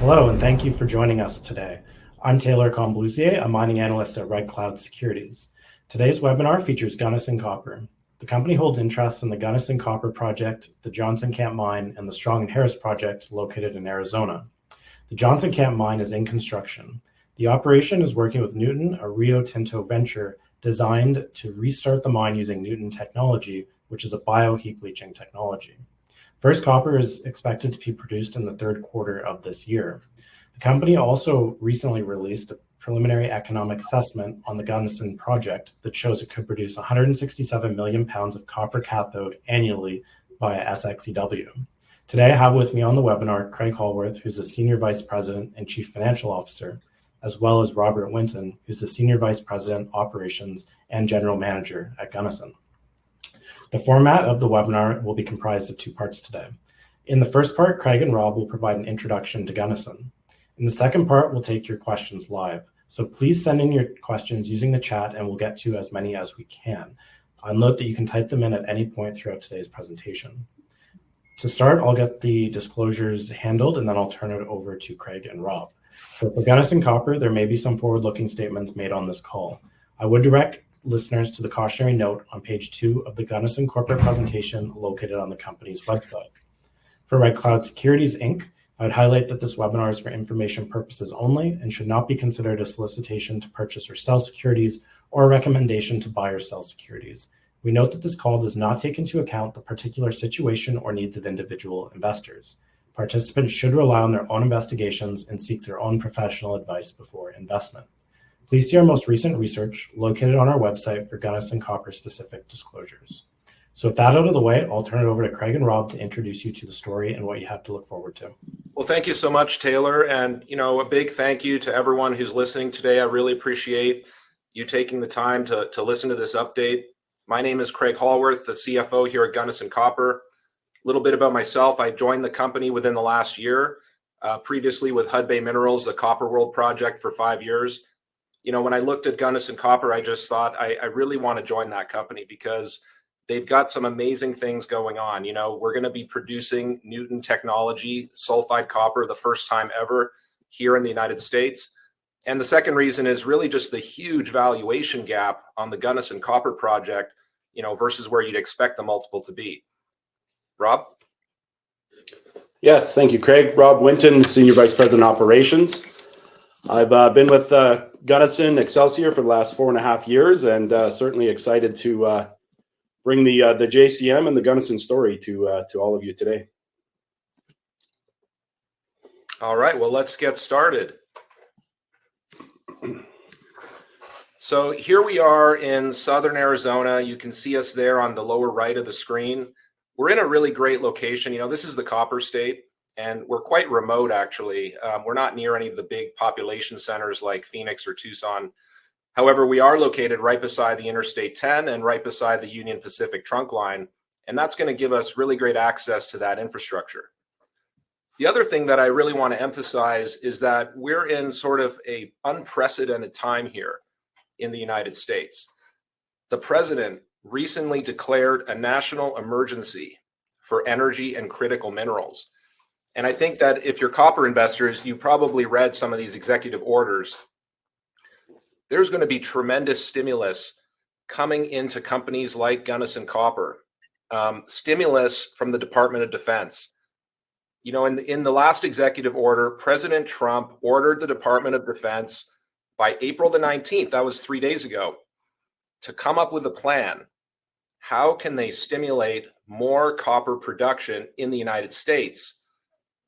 Hello, and thank you for joining us today. I'm Taylor Comblusier, a mining analyst at Red Cloud Securities. Today's webinar features Gunnison Copper. The company holds interests in the Gunnison Copper Project, the Johnson Camp Mine, and the Strong and Harris Project located in Arizona. The Johnson Camp Mine is in construction. The operation is working with Nuton, a Rio Tinto Venture designed to restart the mine using Nuton technology, which is a bio-heap leaching technology. First copper is expected to be produced in the third quarter of this year. The company also recently released a preliminary economic assessment on the Gunnison project that shows it could produce 167 million pounds of copper cathode annually via SXEW. Today I have with me on the webinar Craig Hallworth, who's the Senior Vice President and Chief Financial Officer, as well as Robert Winton, who's the Senior Vice President, Operations and General Manager at Gunnison. The format of the webinar will be comprised of two parts today. In the first part, Craig and Rob will provide an introduction to Gunnison. In the second part, we'll take your questions live. So please send in your questions using the chat and we'll get to as many as we can. I'll note that you can type them in at any point throughout today's presentation. To start, I'll get the disclosures handled and then I'll turn it over to Craig and Rob. So for Gunnison Copper, there may be some forward-looking statements made on this call. I would direct listeners to the cautionary note on page 2 of the Gunnison corporate presentation located on the company's website. For Red Cloud Securities, Inc., I would highlight that this webinar is for information purposes only and should not be considered a solicitation to purchase or sell securities or a recommendation to buy or sell securities. We note that this call does not take into account the particular situation or needs of individual investors. Participants should rely on their own investigations and seek their own professional advice before investment. Please see our most recent research located on our website for Gunnison Copper specific disclosures. So with that out of the way, I'll turn it over to Craig and Rob to introduce you to the story and what you have to look forward to. Well, thank you so much, Taylor. And, a big thank you to everyone who's listening today. I really appreciate you taking the time to listen to this update. My name is Craig Hallworth, the CFO here at Gunnison Copper. A little bit about myself. I joined the company within the last year, previously with Hudbay Minerals, the Copper World project for 5 years. When I looked at Gunnison Copper, I just thought I really want to join that company because they've got some amazing things going on. We're going to be producing Nuton technology, sulfide copper, the first time ever here in the United States. And the second reason is really just the huge valuation gap on the Gunnison Copper project, versus where you'd expect the multiple to be. Rob? Yes, thank you, Craig. Rob Winton, Senior Vice President, Operations. I've been with Gunnison Excelsior for the last 4.5 years and certainly excited to bring the JCM and the Gunnison story to all of you today. All right, well, let's get started. So here we are in southern Arizona. You can see us there on the lower right of the screen. We're in a really great location. This is the Copper State. And we're quite remote, actually. We're not near any of the big population centers like Phoenix or Tucson. However, we are located right beside the Interstate 10 and right beside the Union Pacific trunk line. And that's going to give us really great access to that infrastructure. The other thing that I really want to emphasize is that we're in sort of an unprecedented time here in the United States. The president recently declared a national emergency for energy and critical minerals. And I think that if you're copper investors, you probably read some of these executive orders. There's going to be tremendous stimulus coming into companies like Gunnison Copper, stimulus from the Department of Defense. In the last executive order, President Trump ordered the Department of Defense by April the 19th, that was 3 days ago, to come up with a plan. How can they stimulate more copper production in the United States?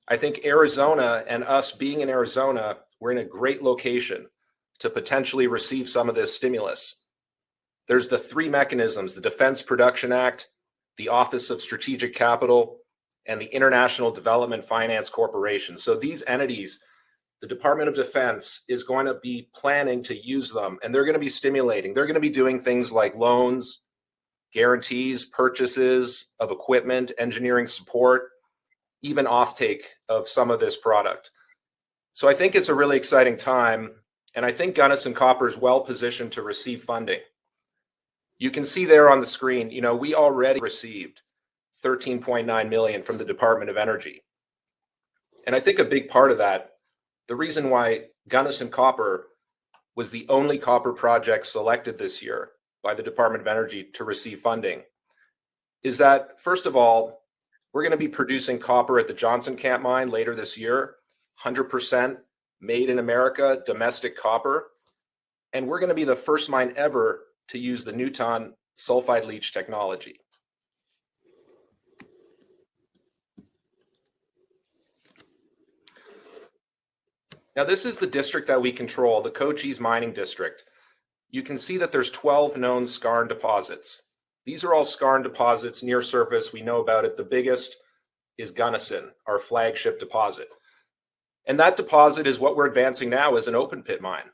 I think Arizona and us being in Arizona, we're in a great location to potentially receive some of this stimulus. There's the 3 mechanisms: the Defense Production Act, the Office of Strategic Capital, and the International Development Finance Corporation. So these entities, the Department of Defense is going to be planning to use them, and they're going to be stimulating. They're going to be doing things like loans, guarantees, purchases of equipment, engineering support, even offtake of some of this product. So I think it's a really exciting time, and I think Gunnison Copper is well positioned to receive funding. You can see there on the screen, we already received $13.9 million from the Department of Energy. And I think a big part of that the reason why Gunnison Copper was the only copper project selected this year by the Department of Energy to receive funding is that, first of all, we're going to be producing copper at the Johnson Camp mine later this year, 100% made in America, domestic copper. And we're going to be the first mine ever to use the Nuton sulfide leach technology. Now, this is the district that we control, the Cochise Mining District. You can see that there's 12 known skarn deposits. These are all skarn deposits near surface. We know about it. The biggest is Gunnison, our flagship deposit. And that deposit is what we're advancing now as an open pit mine.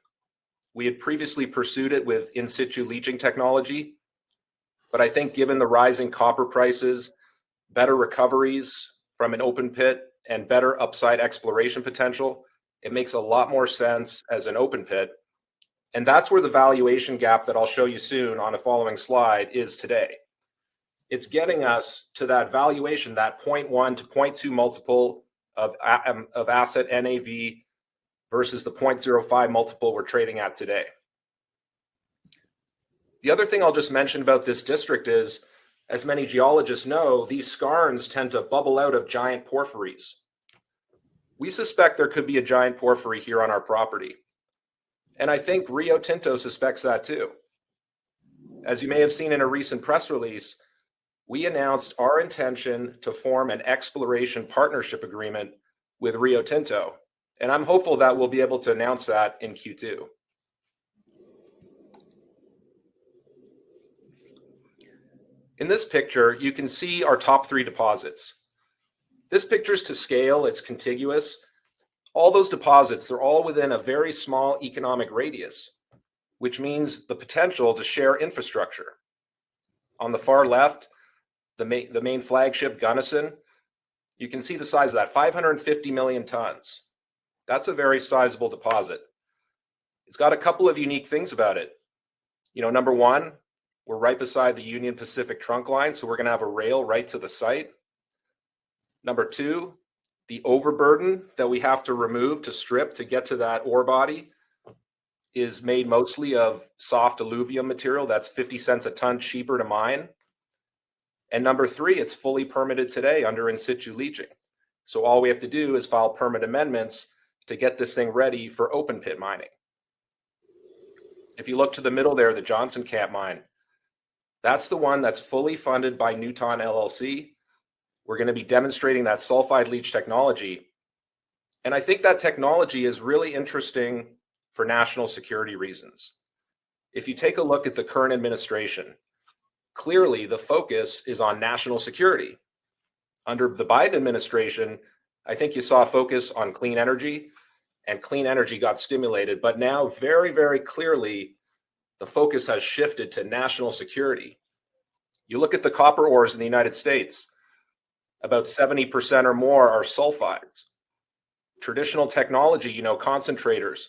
We had previously pursued it with in situ leaching technology, but I think given the rising copper prices, better recoveries from an open pit, and better upside exploration potential, it makes a lot more sense as an open pit. And that's where the valuation gap that I'll show you soon on a following slide is today. It's getting us to that valuation, that 0.1 to 0.2 multiple of asset NAV versus the 0.05 multiple we're trading at today. The other thing I'll just mention about this district is, as many geologists know, these skarns tend to bubble out of giant porphyries. We suspect there could be a giant porphyry here on our property. And I think Rio Tinto suspects that too. As you may have seen in a recent press release, we announced our intention to form an exploration partnership agreement with Rio Tinto. And I'm hopeful that we'll be able to announce that in Q2. In this picture, you can see our top 3 deposits. This picture is to scale, it's contiguous. All those deposits, they're all within a very small economic radius, which means the potential to share infrastructure. On the far left, the main flagship, Gunnison, you can see the size of that, 550 million tons. That's a very sizable deposit. It's got a couple of unique things about it. Number one, we're right beside the Union Pacific trunk line, so we're going to have a rail right to the site. Number two, the overburden that we have to remove to strip to get to that ore body is made mostly of soft alluvium material that's 50 cents a ton cheaper to mine. And number three, it's fully permitted today under in situ leaching. So all we have to do is file permit amendments to get this thing ready for open pit mining. If you look to the middle there, the Johnson Camp mine, that's the one that's fully funded by Nuton LLC. We're going to be demonstrating that sulfide leach technology. And I think that technology is really interesting for national security reasons. If you take a look at the current administration, clearly the focus is on national security. Under the Biden administration, I think you saw a focus on clean energy, and clean energy got stimulated. But now very, very clearly, the focus has shifted to national security. You look at the copper ores in the United States, about 70% or more are sulfides. Traditional technology, concentrators,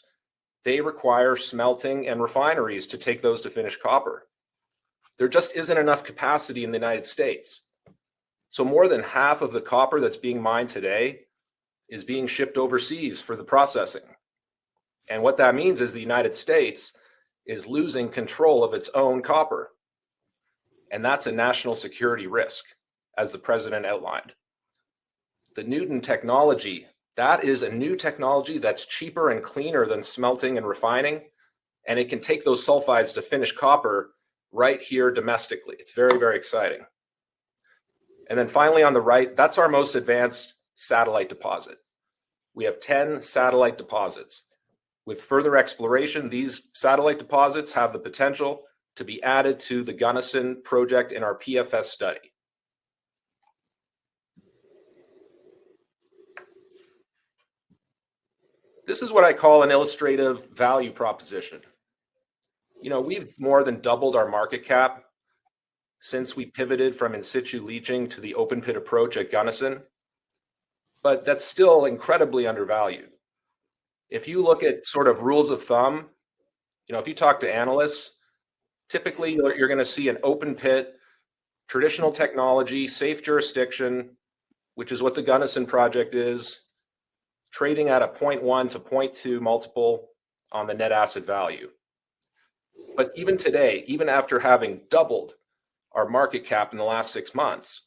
they require smelting and refineries to take those to finished copper. There just isn't enough capacity in the United States. So more than half of the copper that's being mined today is being shipped overseas for the processing. And what that means is the United States is losing control of its own copper. And that's a national security risk, as the president outlined. The Nuton technology, that is a new technology that's cheaper and cleaner than smelting and refining, and it can take those sulfides to finished copper right here domestically. It's very, very exciting. And then finally on the right, that's our most advanced satellite deposit. We have 10 satellite deposits. With further exploration, these satellite deposits have the potential to be added to the Gunnison project in our PFS study. This is what I call an illustrative value proposition. We've more than doubled our market cap since we pivoted from in situ leaching to the open pit approach at Gunnison, but that's still incredibly undervalued. If you look at sort of rules of thumb, if you talk to analysts, typically you're going to see an open pit, traditional technology, safe jurisdiction, which is what the Gunnison project is, trading at a 0.1 to 0.2 multiple on the net asset value. But even today, even after having doubled our market cap in the last 6 months,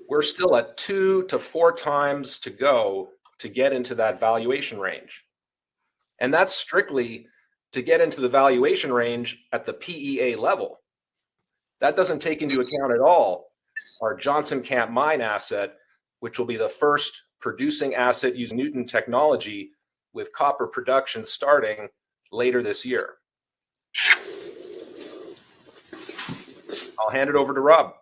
we're still at 2 to 4 times to go to get into that valuation range. And that's strictly to get into the valuation range at the PEA level. That doesn't take into account at all our Johnson Camp mine asset, which will be the first producing asset using Nuton technology with copper production starting later this year. I'll hand it over to Rob.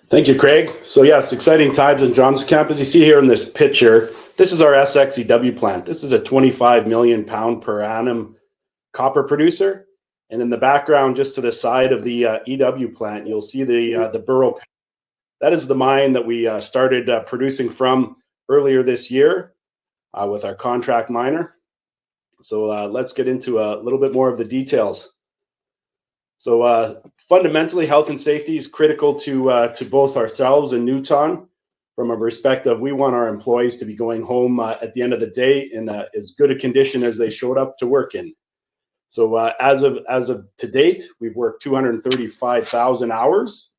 Thank you, Craig. So yes, exciting times in Johnson Camp. As you see here in this picture, this is our SXEW plant. This is a 25 million pound per annum copper producer. And in the background, just to the side of the EW plant, you'll see the Burrow pit. That is the mine that we started producing from earlier this year with our contract miner. So let's get into a little bit more of the details. So fundamentally, health and safety is critical to both ourselves and Nuton. From a perspective, we want our employees to be going home at the end of the day in as good a condition as they showed up to work in. So as of to date, we've worked 235,000 hours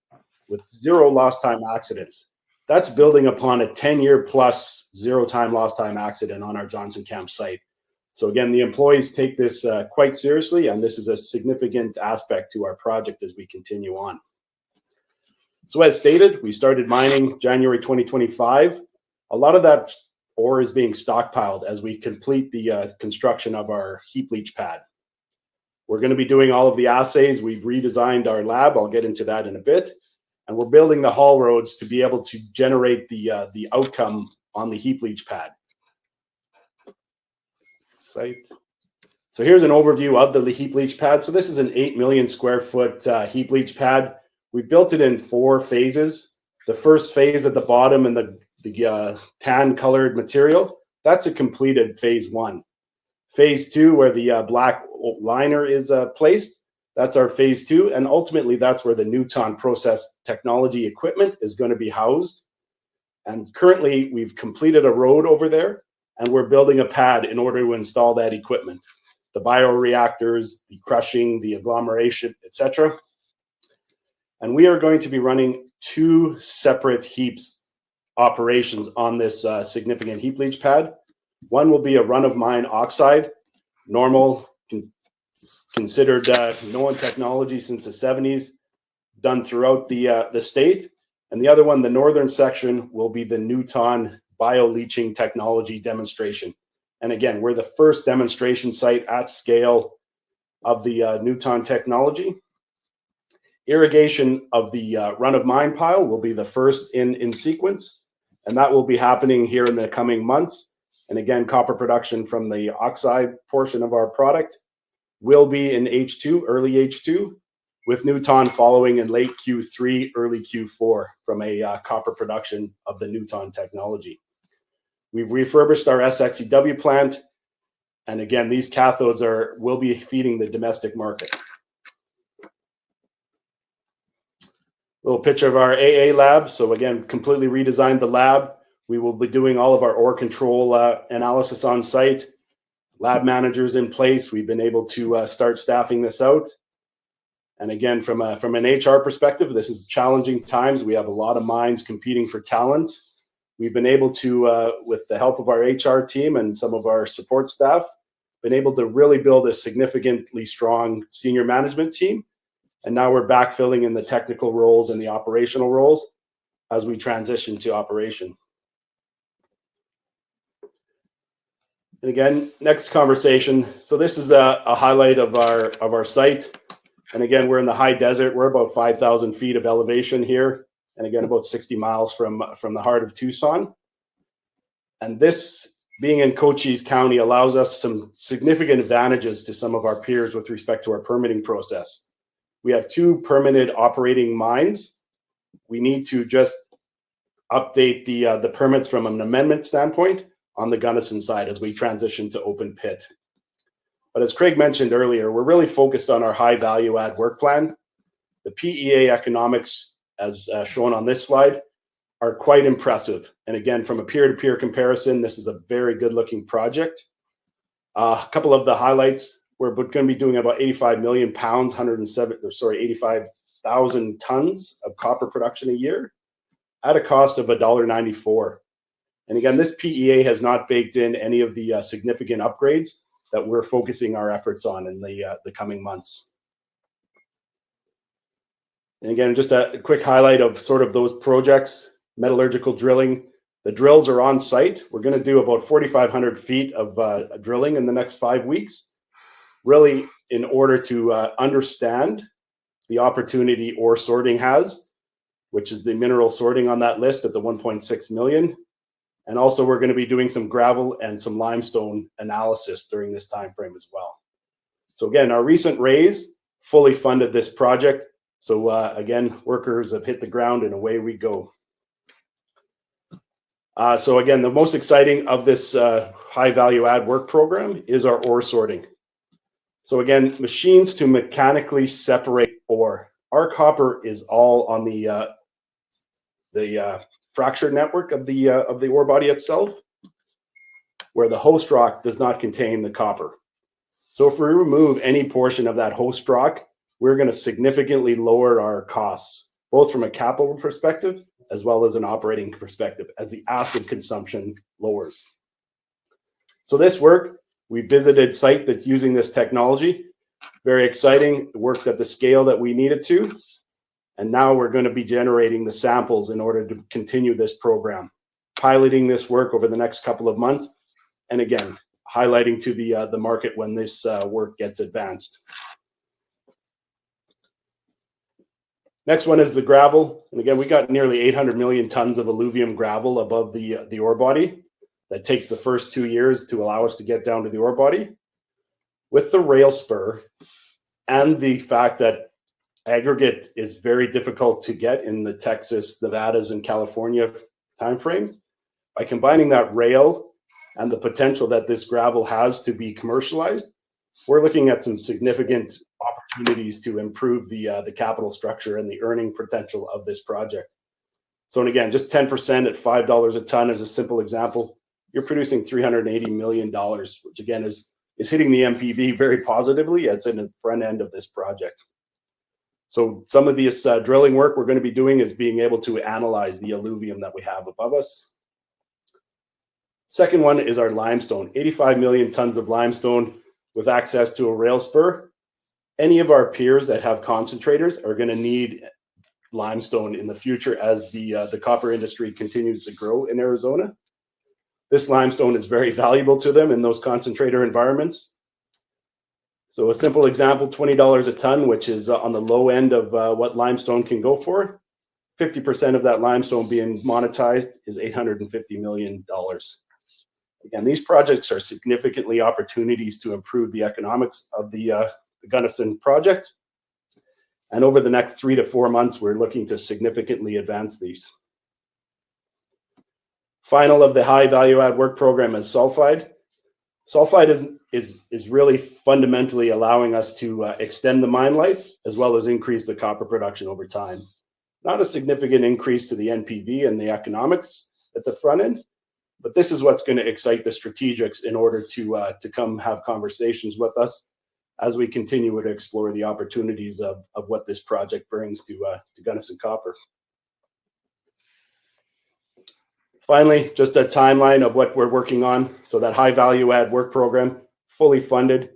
with 0 lost time accidents. That's building upon a 10-year plus 0 time lost time accident on our Johnson Camp site. So again, the employees take this quite seriously, and this is a significant aspect to our project as we continue on. So as stated, we started mining January 2025. A lot of that ore is being stockpiled as we complete the construction of our heap leach pad. We're going to be doing all of the assays. We've redesigned our lab. I'll get into that in a bit. And we're building the haul roads to be able to generate the outcome on the heap leach pad. Site. So here's an overview of the heap leach pad. So this is an 8 million square foot heap leach pad. We built it in 4 phases. The first phase at the bottom and the tan colored material, that's a completed phase 1. Phase 2, where the black liner is placed, that's our phase 2. And ultimately, that's where the Nuton process technology equipment is going to be housed. And currently, we've completed a road over there, and we're building a pad in order to install that equipment. The bioreactors, the crushing, the agglomeration, etc. And we are going to be running 2 separate heaps operations on this significant heap leach pad. One will be a run-of-mine oxide, normal, considered known technology since the 70s, done throughout the state. And the other one, the northern section, will be the Nuton bio-leaching technology demonstration. And again, we're the first demonstration site at scale of the Nuton technology. Irrigation of the run-of-mine pile will be the first in sequence, and that will be happening here in the coming months. And again, copper production from the oxide portion of our product will be in H2, early H2, with Nuton following in late Q3, early Q4 from a copper production of the Nuton technology. We've refurbished our SXEW plant, and again, these cathodes will be feeding the domestic market. Little picture of our AA lab. So again, completely redesigned the lab. We will be doing all of our ore control analysis on site. Lab managers in place. We've been able to start staffing this out. And again, from an HR perspective, this is challenging times. We have a lot of minds competing for talent. We've been able to, with the help of our HR team and some of our support staff, been able to really build a significantly strong senior management team. And now we're backfilling in the technical roles and the operational roles as we transition to operation. And again, next conversation. So this is a highlight of our site. And again, we're in the high desert. We're about 5,000 feet of elevation here. And again, about 60 miles from the heart of Tucson. And this, being in Cochise County, allows us some significant advantages to some of our peers with respect to our permitting process. We have 2 permitted operating mines. We need to just update the permits from an amendment standpoint on the Gunnison side as we transition to open pit. But as Craig mentioned earlier, we're really focused on our high value add work plan. The PEA economics, as shown on this slide, are quite impressive. And again, from a peer-to-peer comparison, this is a very good-looking project. A couple of the highlights: we're going to be doing about 85 million pounds, 85,000 tons of copper production a year at a cost of $1.94. And again, this PEA has not baked in any of the significant upgrades that we're focusing our efforts on in the coming months. And again, just a quick highlight of sort of those projects. Metallurgical drilling. The drills are on site. We're going to do about 4,500 feet of drilling in the next 5 weeks, really in order to understand the opportunity ore sorting has, which is the mineral sorting on that list at the 1.6 million. And also we're going to be doing some gravel and some limestone analysis during this time frame as well. So again, our recent raise fully funded this project. So again, workers have hit the ground and away we go. So again, the most exciting of this high value add work program is our ore sorting. So again, machines to mechanically separate ore. Our copper is all on the fracture network of the ore body itself, where the host rock does not contain the copper. So if we remove any portion of that host rock, we're going to significantly lower our costs, both from a capital perspective as well as an operating perspective, as the acid consumption lowers. So this work, we visited site that's using this technology. Very exciting. It works at the scale that we need it to. And now we're going to be generating the samples in order to continue this program, piloting this work over the next couple of months. And again, highlighting to the market when this work gets advanced. Next one is the gravel. And again, we got nearly 800 million tons of alluvium gravel above the ore body. That takes the first 2 years to allow us to get down to the ore body. With the rail spur and the fact that aggregate is very difficult to get in the Texas, Nevadas, and California timeframes, by combining that rail and the potential that this gravel has to be commercialized, we're looking at some significant opportunities to improve the capital structure and the earning potential of this project. So, and again, just 10% at $5 a ton is a simple example. You're producing $380 million, which again is hitting the NPV very positively. It's in the front end of this project. So some of this drilling work we're going to be doing is being able to analyze the alluvium that we have above us. Second one is our limestone, 85 million tons of limestone with access to a rail spur. Any of our peers that have concentrators are going to need limestone in the future as the copper industry continues to grow in Arizona. This limestone is very valuable to them in those concentrator environments. So a simple example, $20 a ton, which is on the low end of what limestone can go for. 50% of that limestone being monetized is $850 million. Again, these projects are significantly opportunities to improve the economics of the Gunnison project. And over the next 3 to 4 months, we're looking to significantly advance these. Final of the high value add work program is sulfide. Sulfide is really fundamentally allowing us to extend the mine life as well as increase the copper production over time. Not a significant increase to the NPV and the economics at the front end, but this is what's going to excite the strategics in order to come have conversations with us as we continue to explore the opportunities of what this project brings to Gunnison Copper. Finally, just a timeline of what we're working on. So that high value add work program, fully funded,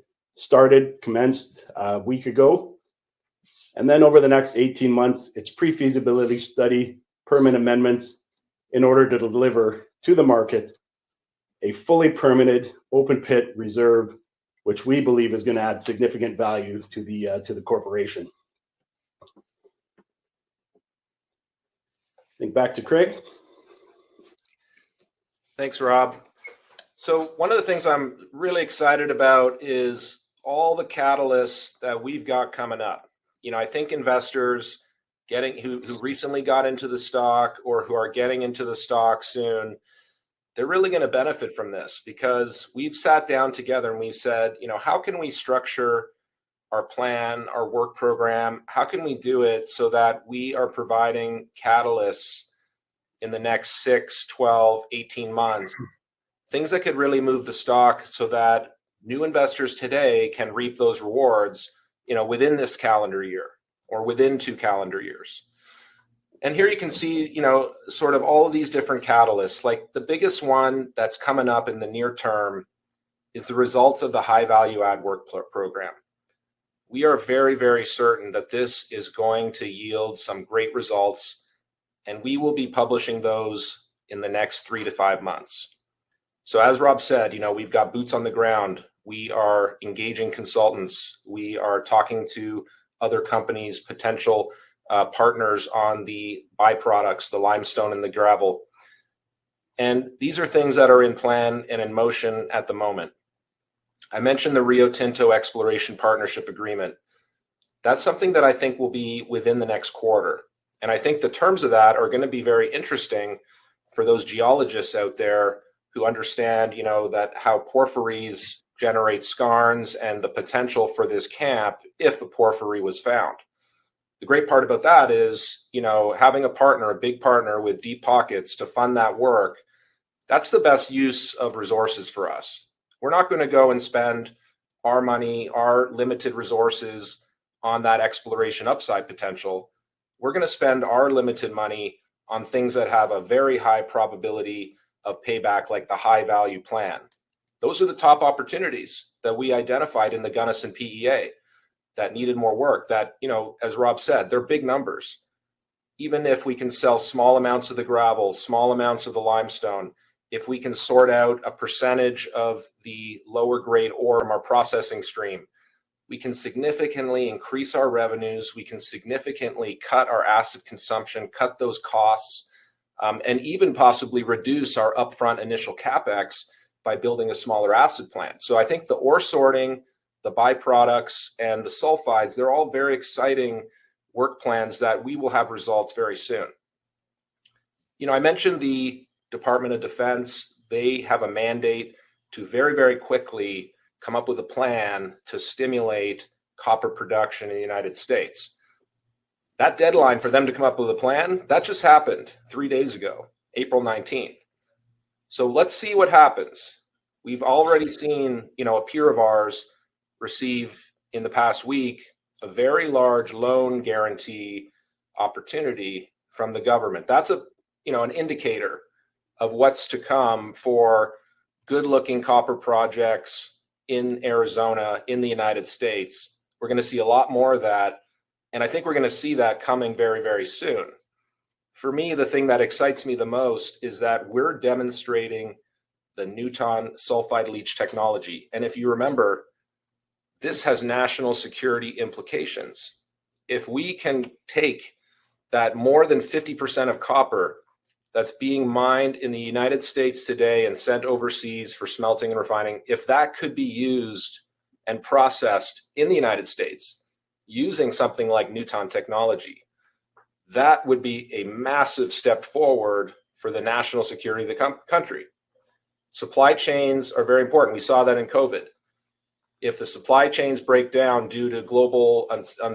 commenced a week ago. And then over the next 18 months, it's pre-feasibility study, permit amendments in order to deliver to the market a fully permitted open pit reserve, which we believe is going to add significant value to the corporation. I think back to Craig. Thanks, Rob. So one of the things I'm really excited about is all the catalysts that we've got coming up. You know, I think investors who recently got into the stock or who are getting into the stock soon, they're really going to benefit from this because we've sat down together and we said, you know, how can we structure our plan, our work program? How can we do it so that we are providing catalysts in the next 6, 12, 18 months, things that could really move the stock so that new investors today can reap those rewards, within this calendar year or within 2 calendar years. And here you can see, sort of all of these different catalysts. Like the biggest one that's coming up in the near term is the results of the high value add work program. We are very, very certain that this is going to yield some great results, and we will be publishing those in the next 3 to 5 months. So as Rob said, we've got boots on the ground. We are engaging consultants. We are talking to other companies, potential partners on the byproducts, the limestone and the gravel. And these are things that are in plan and in motion at the moment. I mentioned the Rio Tinto Exploration Partnership Agreement. That's something that I think will be within the next quarter. And I think the terms of that are going to be very interesting for those geologists out there who understand, that how porphyries generate skarns and the potential for this camp if a porphyry was found. The great part about that is, having a partner, a big partner with deep pockets to fund that work, that's the best use of resources for us. We're not going to go and spend our money, our limited resources on that exploration upside potential. We're going to spend our limited money on things that have a very high probability of payback, like the high value plan. Those are the top opportunities that we identified in the Gunnison PEA that needed more work, that, as Rob said, they're big numbers. Even if we can sell small amounts of the gravel, small amounts of the limestone, if we can sort out a percentage of the lower grade ore from our processing stream, we can significantly increase our revenues. We can significantly cut our acid consumption, cut those costs, and even possibly reduce our upfront initial CapEx by building a smaller acid plant. So I think the ore sorting, the byproducts, and the sulfides, they're all very exciting work plans that we will have results very soon. I mentioned the Department of Defense. They have a mandate to very, very quickly come up with a plan to stimulate copper production in the United States. That deadline for them to come up with a plan, that just happened 3 days ago, April 19th. So let's see what happens. We've already seen, a peer of ours receive in the past week a very large loan guarantee opportunity from the government. That's an indicator of what's to come for good-looking copper projects in Arizona, in the United States. We're going to see a lot more of that, and I think we're going to see that coming very, very soon. For me, the thing that excites me the most is that we're demonstrating the Nuton sulfide leach technology. And if you remember, this has national security implications. If we can take that more than 50% of copper that's being mined in the United States today and sent overseas for smelting and refining, if that could be used and processed in the United States using something like Nuton technology, that would be a massive step forward for the national security of the country. Supply chains are very important. We saw that in COVID. If the supply chains break down due to global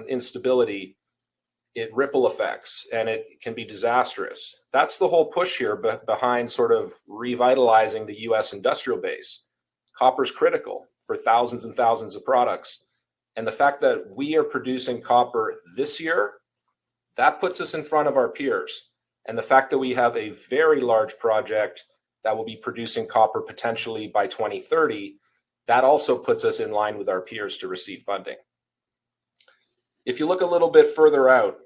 instability, it ripple effects and it can be disastrous. That's the whole push here behind sort of revitalizing the US industrial base. Copper's critical for thousands and thousands of products. And the fact that we are producing copper this year, that puts us in front of our peers. And the fact that we have a very large project that will be producing copper potentially by 2030, that also puts us in line with our peers to receive funding. If you look a little bit further out,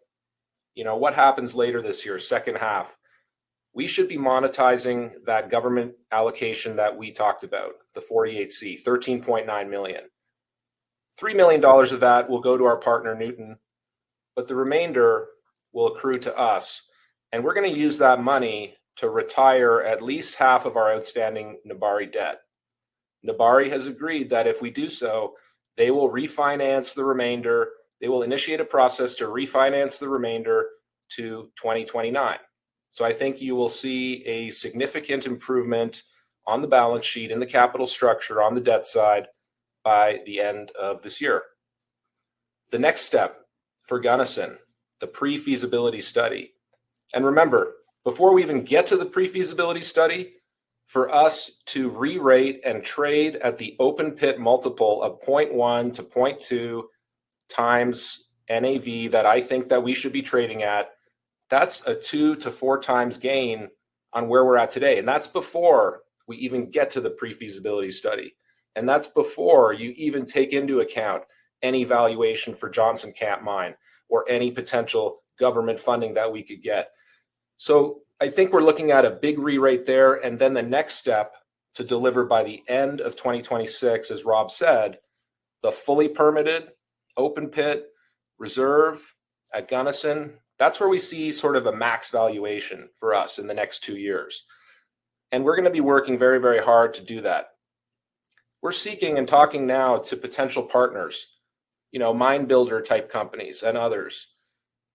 what happens later this year, second half, we should be monetizing that government allocation that we talked about, the 48C, $13.9 million. $3 million of that will go to our partner Nuton, but the remainder will accrue to us. And we're going to use that money to retire at least half of our outstanding Nebari debt. Nebari has agreed that if we do so, they will refinance the remainder. They will initiate a process to refinance the remainder to 2029. So I think you will see a significant improvement on the balance sheet, in the capital structure, on the debt side by the end of this year. The next step for Gunnison, the pre-feasibility study. And remember, before we even get to the pre-feasibility study, for us to re-rate and trade at the open pit multiple of 0.1 to 0.2 times NAV that I think that we should be trading at, that's a 2 to 4 times gain on where we're at today. And that's before we even get to the pre-feasibility study. And that's before you even take into account any valuation for Johnson Camp Mine or any potential government funding that we could get. So I think we're looking at a big re-rate there. And then the next step to deliver by the end of 2026, as Rob said, the fully permitted open pit reserve at Gunnison. That's where we see sort of a max valuation for us in the next 2 years. And we're going to be working very, very hard to do that. We're seeking and talking now to potential partners, mine builder type companies and others,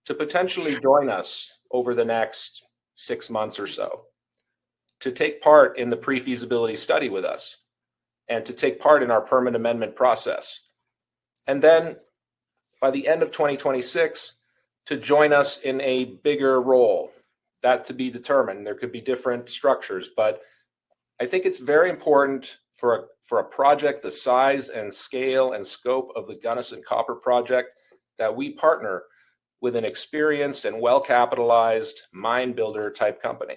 to potentially join us over the next 6 months or so, to take part in the pre-feasibility study with us and to take part in our permit amendment process. And then by the end of 2026, to join us in a bigger role. That to be determined. There could be different structures, but I think it's very important for a project the size and scale and scope of the Gunnison Copper Project that we partner with an experienced and well-capitalized mine builder type company.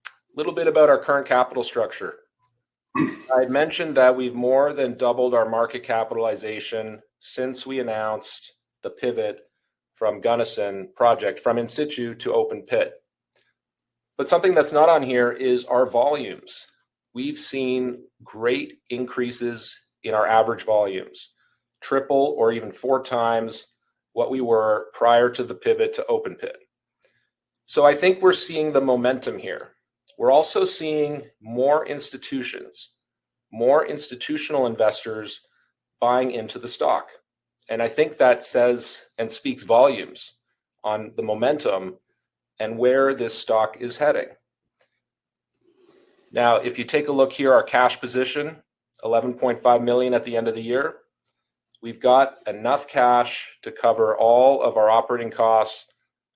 A little bit about our current capital structure. I had mentioned that we've more than doubled our market capitalization since we announced the pivot from Gunnison project from in situ to open pit. But something that's not on here is our volumes. We've seen great increases in our average volumes, triple or even 4 times what we were prior to the pivot to open pit. So I think we're seeing the momentum here. We're also seeing more institutions, more institutional investors buying into the stock. And I think that says and speaks volumes on the momentum and where this stock is heading. Now, if you take a look here, our cash position, 11.5 million at the end of the year, we've got enough cash to cover all of our operating costs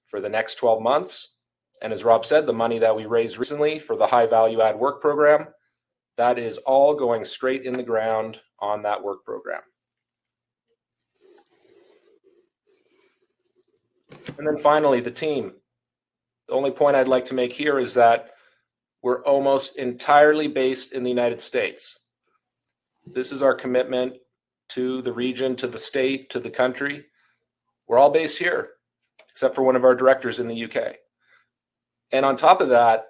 for the next 12 months. And as Rob said, the money that we raised recently for the high value add work program, that is all going straight in the ground on that work program. And then finally, the team. The only point I'd like to make here is that we're almost entirely based in the United States. This is our commitment to the region, to the state, to the country. We're all based here, except for one of our directors in the UK. And on top of that,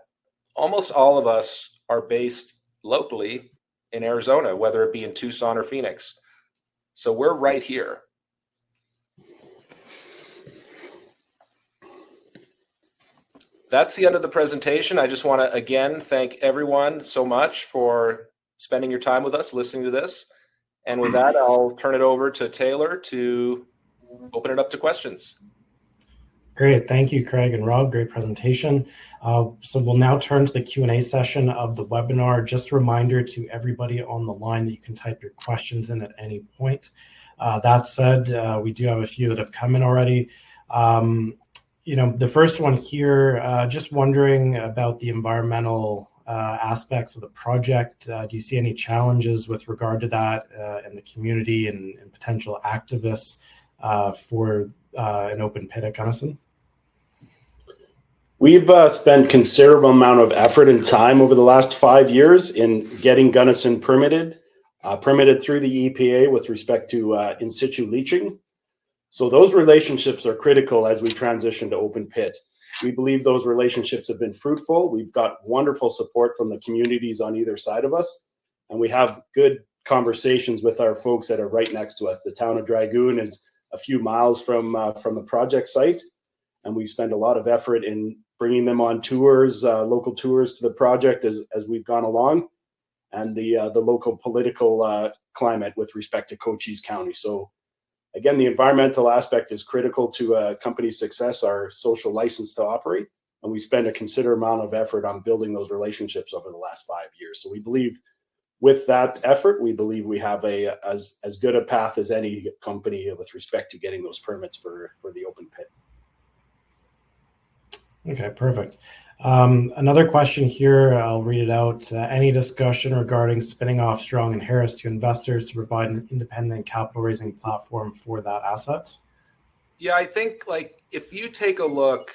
almost all of us are based locally in Arizona, whether it be in Tucson or Phoenix. So we're right here. That's the end of the presentation. I just want to, again, thank everyone so much for spending your time with us, listening to this. And with that, I'll turn it over to Taylor to open it up to questions. Great. Thank you, Craig and Rob. Great presentation. So we'll now turn to the Q&A session of the webinar. Just a reminder to everybody on the line that you can type your questions in at any point. That said, we do have a few that have come in already. The first one here, just wondering about the environmental aspects of the project. Do you see any challenges with regard to that in the community and potential activists for an open pit at Gunnison? We've spent considerable amount of effort and time over the last 5 years in getting Gunnison permitted through the EPA with respect to in situ leaching. So those relationships are critical as we transition to open pit. We believe those relationships have been fruitful. We've got wonderful support from the communities on either side of us, and we have good conversations with our folks that are right next to us. The town of Dragoon is a few miles from the project site, and we spend a lot of effort in bringing them on tours, local tours to the project as we've gone along, and the local political climate with respect to Cochise County. So again, the environmental aspect is critical to a company's success, our social license to operate, and we spend a considerable amount of effort on building those relationships over the last 5 years. So we believe with that effort, we believe we have as good a path as any company with respect to getting those permits for the open pit. Okay, perfect. Another question here, I'll read it out. Any discussion regarding spinning off Strong and Harris to investors to provide an independent capital raising platform for that asset? Yeah, I think if you take a look,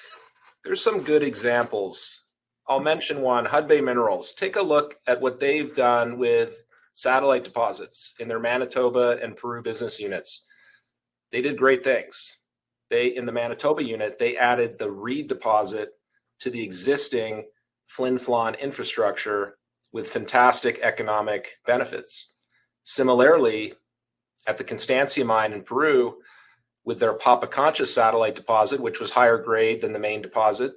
there's some good examples. I'll mention one, Hudbay Minerals. Take a look at what they've done with satellite deposits in their Manitoba and Peru business units. They did great things. In the Manitoba unit, they added the Reed deposit to the existing Flin Flon infrastructure with fantastic economic benefits. Similarly, at the Constancia mine in Peru, with their Papacancha satellite deposit, which was higher grade than the main deposit,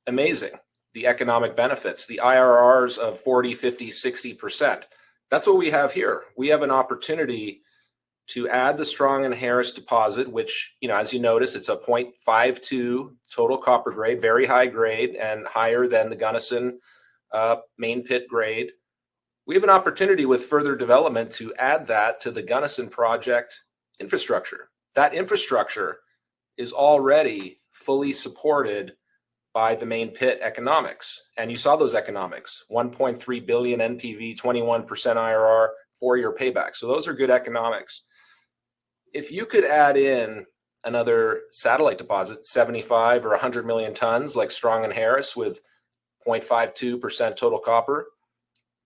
amazing. The economic benefits, the IRRs of 40, 50, 60%. That's what we have here. We have an opportunity to add the Strong and Harris deposit, which, as you notice, it's a 0.52 total copper grade, very high grade and higher than the Gunnison main pit grade. We have an opportunity with further development to add that to the Gunnison project infrastructure. That infrastructure is already fully supported by the main pit economics. And you saw those economics, 1.3 billion NPV, 21% IRR, 4-year payback. So those are good economics. If you could add in another satellite deposit, 75 or 100 million tons, like Strong and Harris with 0.52% total copper,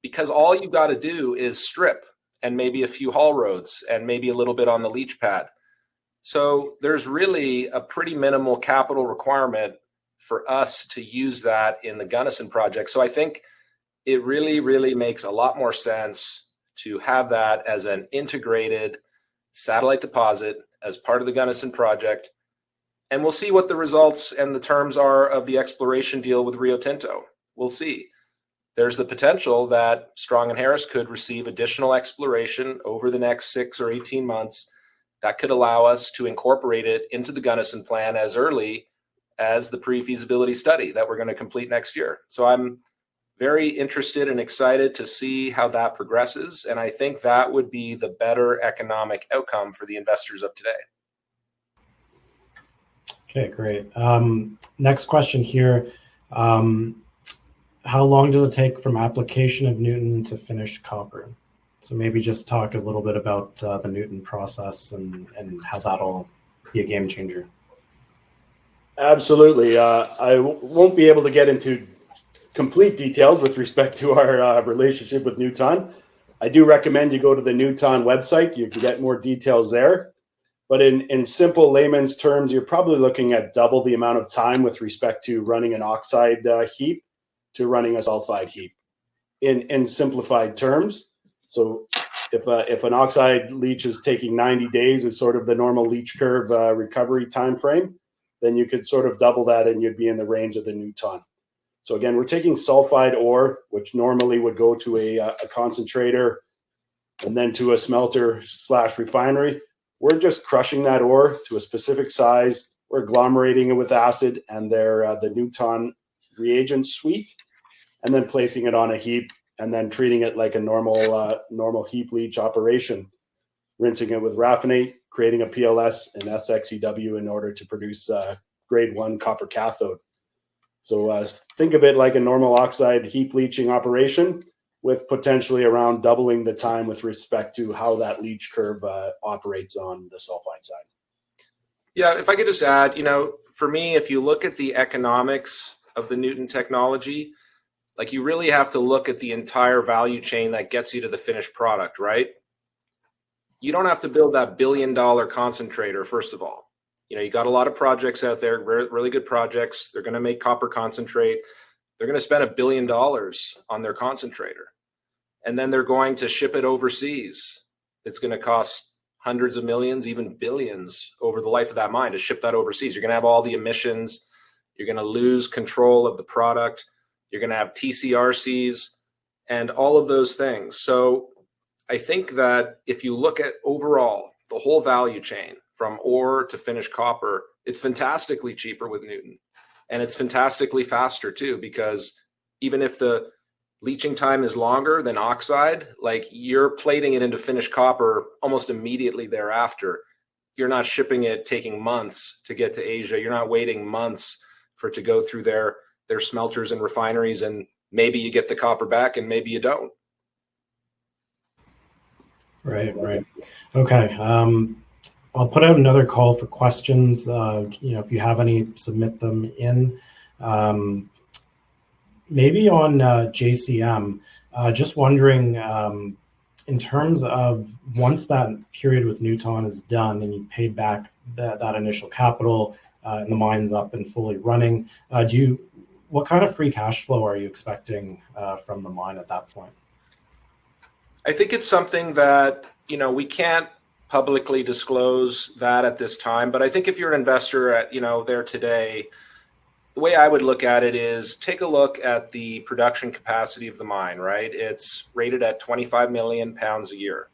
because all you got to do is strip and maybe a few haul roads and maybe a little bit on the leach pad. So there's really a pretty minimal capital requirement for us to use that in the Gunnison project. So I think it really, really makes a lot more sense to have that as an integrated satellite deposit as part of the Gunnison project. And we'll see what the results and the terms are of the exploration deal with Rio Tinto. We'll see. There's the potential that Strong and Harris could receive additional exploration over the next 6 or 18 months that could allow us to incorporate it into the Gunnison plan as early as the pre-feasibility study that we're going to complete next year. So I'm very interested and excited to see how that progresses. And I think that would be the better economic outcome for the investors of today. Okay, great. Next question here. How long does it take from application of Nuton to finished copper? So maybe just talk a little bit about the Nuton process and how that'll be a game changer. Absolutely. I won't be able to get into complete details with respect to our relationship with Nuton. I do recommend you go to the Nuton website. You can get more details there. But in simple layman's terms, you're probably looking at double the amount of time with respect to running an oxide heap to running a sulfide heap. In simplified terms, so if an oxide leach is taking 90 days is sort of the normal leach curve recovery time frame, then you could sort of double that and you'd be in the range of the Nuton. So again, we're taking sulfide ore, which normally would go to a concentrator and then to a smelter / refinery. We're just crushing that ore to a specific size. We're agglomerating it with acid and the Nuton reagent suite, and then placing it on a heap and then treating it like a normal heap leach operation, rinsing it with raffinate, creating a PLS and SXEW in order to produce grade 1 copper cathode. So think of it like a normal oxide heap leaching operation with potentially around doubling the time with respect to how that leach curve operates on the sulfide side. Yeah, if I could just add, for me, if you look at the economics of the Nuton technology, like you really have to look at the entire value chain that gets you to the finished product, right? You don't have to build that billion-dollar concentrator, first of all. You got a lot of projects out there, really good projects. They're going to make copper concentrate. They're going to spend $1 billion on their concentrator. And then they're going to ship it overseas. It's going to cost hundreds of millions, even billions over the life of that mine to ship that overseas. You're going to have all the emissions. You're going to lose control of the product. You're going to have TCRCs and all of those things. So I think that if you look at overall the whole value chain from ore to finished copper, it's fantastically cheaper with Nuton. And it's fantastically faster too, because even if the leaching time is longer than oxide, like you're plating it into finished copper almost immediately thereafter. You're not shipping it, taking months to get to Asia. You're not waiting months for it to go through their smelters and refineries, and maybe you get the copper back and maybe you don't. Right. Okay. I'll put out another call for questions. If you have any, submit them in. Maybe on JCM, just wondering, in terms of once that period with Nuton is done and you've paid back that initial capital and the mine's up and fully running, what kind of free cash flow are you expecting from the mine at that point? I think it's something that, we can't publicly disclose that at this time, but I think if you're an investor at, there today, the way I would look at it is take a look at the production capacity of the mine, right? It's rated at 25 million pounds a year.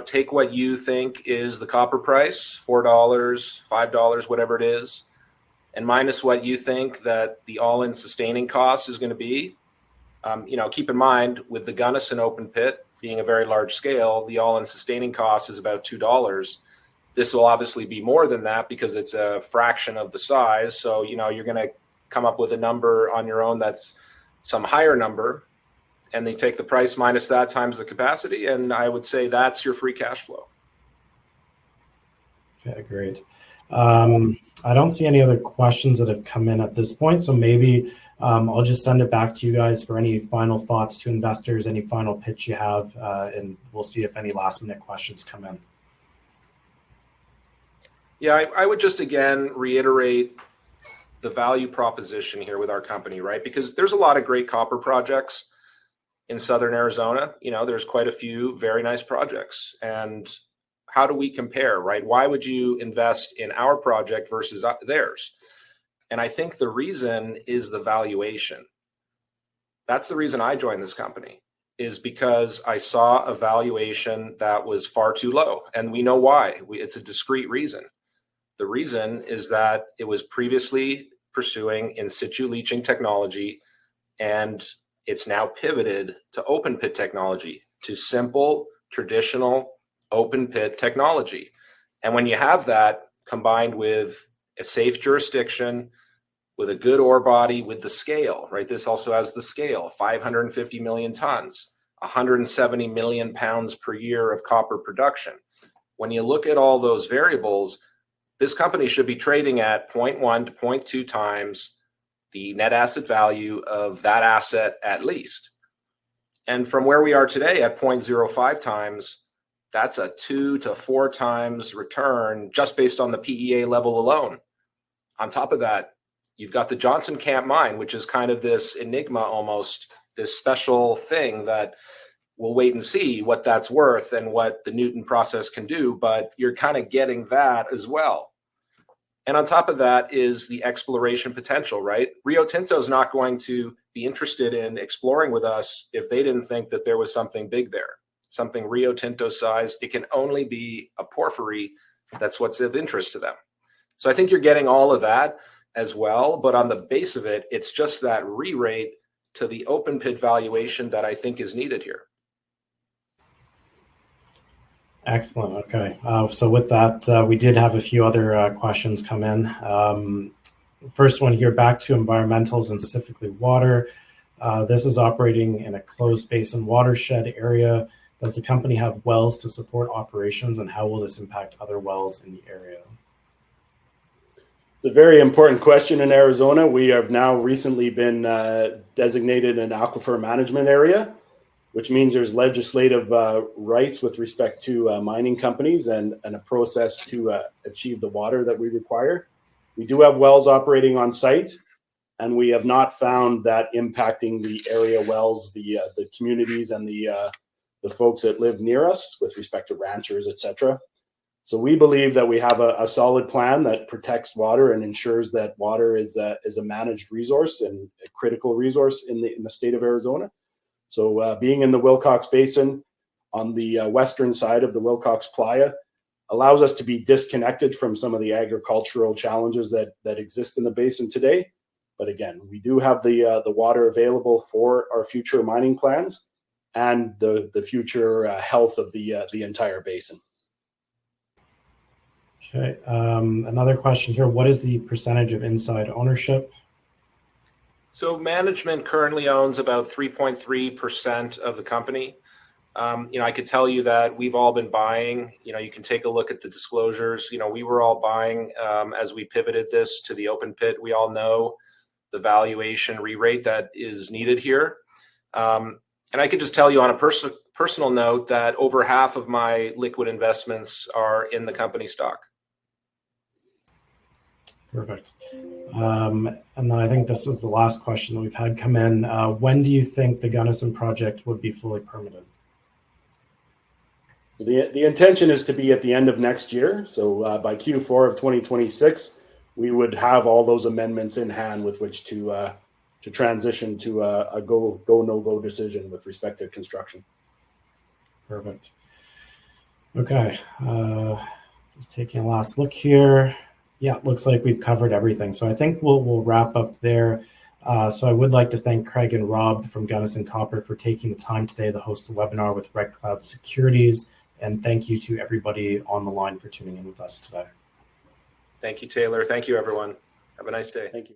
Take what you think is the copper price, $4, $5, whatever it is, and minus what you think that the all-in sustaining cost is going to be. Keep in mind, with the Gunnison open pit being a very large scale, the all-in sustaining cost is about $2. This will obviously be more than that because it's a fraction of the size. So, you're going to come up with a number on your own that's some higher number, and they take the price minus that times the capacity, and I would say that's your free cash flow. Okay, great. I don't see any other questions that have come in at this point, so maybe I'll just send it back to you guys for any final thoughts to investors, any final pitch you have, and we'll see if any last-minute questions come in. Yeah, I would just again reiterate the value proposition here with our company, right? Because there's a lot of great copper projects in Southern Arizona. There's quite a few very nice projects. And how do we compare, right? Why would you invest in our project versus theirs? And I think the reason is the valuation. That's the reason I joined this company, is because I saw a valuation that was far too low. And we know why. It's a discrete reason. The reason is that it was previously pursuing in situ leaching technology, and it's now pivoted to open pit technology, to simple, traditional open pit technology. And when you have that combined with a safe jurisdiction, with a good ore body, with the scale, right? This also has the scale, 550 million tons, 170 million pounds per year of copper production. When you look at all those variables, this company should be trading at 0.1 to 0.2 times the net asset value of that asset at least. And from where we are today at 0.05 times, that's a 2 to 4 times return just based on the PEA level alone. On top of that, you've got the Johnson Camp mine, which is kind of this enigma almost, this special thing that we'll wait and see what that's worth and what the Nuton process can do, but you're kind of getting that as well. And on top of that is the exploration potential, right? Rio Tinto is not going to be interested in exploring with us if they didn't think that there was something big there, something Rio Tinto sized. It can only be a porphyry. That's what's of interest to them. So I think you're getting all of that as well. But on the base of it, it's just that re-rate to the open pit valuation that I think is needed here. Excellent. Okay. So with that, we did have a few other questions come in. First one here, back to environmentals and specifically water. This is operating in a closed basin watershed area. Does the company have wells to support operations, and how will this impact other wells in the area? It's a very important question in Arizona. We have now recently been designated an aquifer management area, which means there's legislative rights with respect to mining companies and a process to achieve the water that we require. We do have wells operating on site, and we have not found that impacting the area wells, the communities and the folks that live near us with respect to ranchers, etc. So we believe that we have a solid plan that protects water and ensures that water is a managed resource and a critical resource in the state of Arizona. So being in the Wilcox Basin on the western side of the Wilcox Playa allows us to be disconnected from some of the agricultural challenges that exist in the basin today. But again, we do have the water available for our future mining plans and the future health of the entire basin. Okay, another question here. What is the percentage of inside ownership? So management currently owns about 3.3% of the company. I could tell you that we've all been buying. You can take a look at the disclosures. We were all buying as we pivoted this to the open pit. We all know the valuation re-rate that is needed here. And I could just tell you on a personal note that over half of my liquid investments are in the company stock. Perfect. And then I think this is the last question that we've had come in. When do you think the Gunnison project would be fully permitted? The intention is to be at the end of next year. So by Q4 of 2026, we would have all those amendments in hand with which to transition to a go no go decision with respect to construction. Perfect. Okay. Just taking a last look here. Yeah, it looks like we've covered everything. So I think we'll wrap up there. So I would like to thank Craig and Rob from Gunnison Copper for taking the time today to host a webinar with Red Cloud Securities. And thank you to everybody on the line for tuning in with us today. Thank you, Taylor. Thank you, everyone. Have a nice day. Thank you.